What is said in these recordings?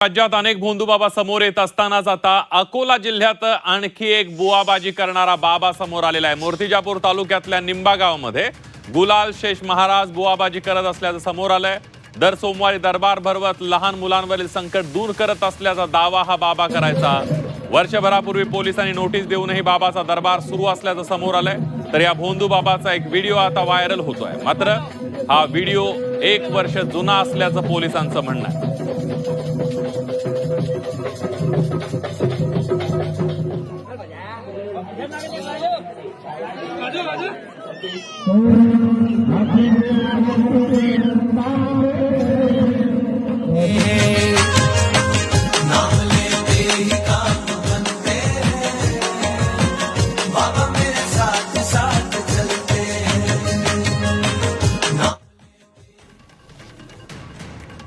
राज्यात अनेक भोंदूबाबा समोर येत असतानाच आता अकोला जिल्ह्यात आणखी एक बुवाबाजी करणारा बाबा समोर आलेला आहे। मूर्तिजापूर तालुक्यातल्या निंबा गावामध्ये गुलाल शेष महाराज बुवाबाजी करत असल्याचं समोर आलंय। दर सोमवारी दरबार भरवत लहान मुलांवरील संकट दूर करत असल्याचा दावा हा बाबा करायचा। वर्षभरापूर्वी पोलिसांनी नोटीस देऊनही बाबाचा दरबार सुरू असल्याचं समोर आलंय। तर या भोंदू बाबाचा एक व्हिडिओ आता व्हायरल होतोय। मात्र हा व्हिडिओ 1 वर्ष जुना असल्याचं पोलिसांचं म्हणणं आहे।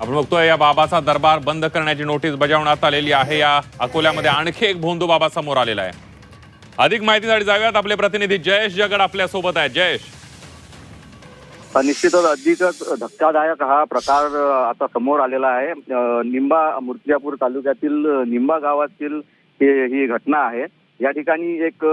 आपण बघतोय या बाबाचा दरबार बंद करण्याची नोटीस बजावण्यात आलेली आहे। या अकोल्यामध्ये आणखी एक भोंदू बाबा समोर आलेला आहे। अधिक माहितीसाठी जाऊयात, आपले प्रतिनिधी जयेश जगड आपल्या सोबत आहे। जयेश, निश्चितच अधिकच धक्कादायक हा प्रकार आता समोर आलेला आहे। मूर्तिजापूर तालुक्यातील निंबा गावातील ही घटना आहे। या ठिकाणी एक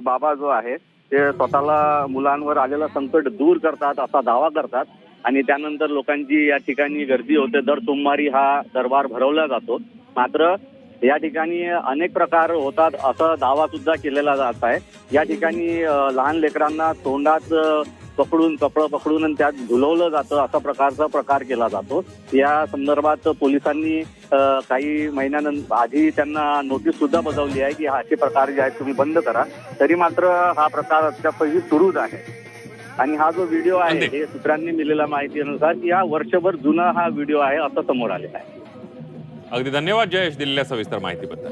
बाबा जो आहे ते स्वतःला मुलांवर आलेला संकट दूर करतात असा दावा करतात आणि त्यानंतर लोकांची या ठिकाणी गर्दी होते। दर सोमवारी हा दरबार भरवला जातो। मात्र या ठिकाणी अनेक प्रकार होतात असा दावा सुद्धा केलेला जात आहे। या ठिकाणी लहान लेकरांना तोंडात कपडं पकडून आणि त्यात झुलवलं जातं असा प्रकार केला जातो। या संदर्भात पोलिसांनी काही महिन्यानंतर आधी त्यांना नोटीस सुद्धा बजावली आहे की असे प्रकार जे आहेत तुम्ही बंद करा। तरी मात्र हा प्रकार अद्यापही सुरूच आहे। आणि हा जो व्हिडिओ आहे हे सूत्रांनी दिलेल्या माहितीनुसार या वर्षभर जुना हा व्हिडिओ आहे असं समोर आलेला आहे। अगदी धन्यवाद जयेश दिलेल्या सविस्तर माहितीबद्दल।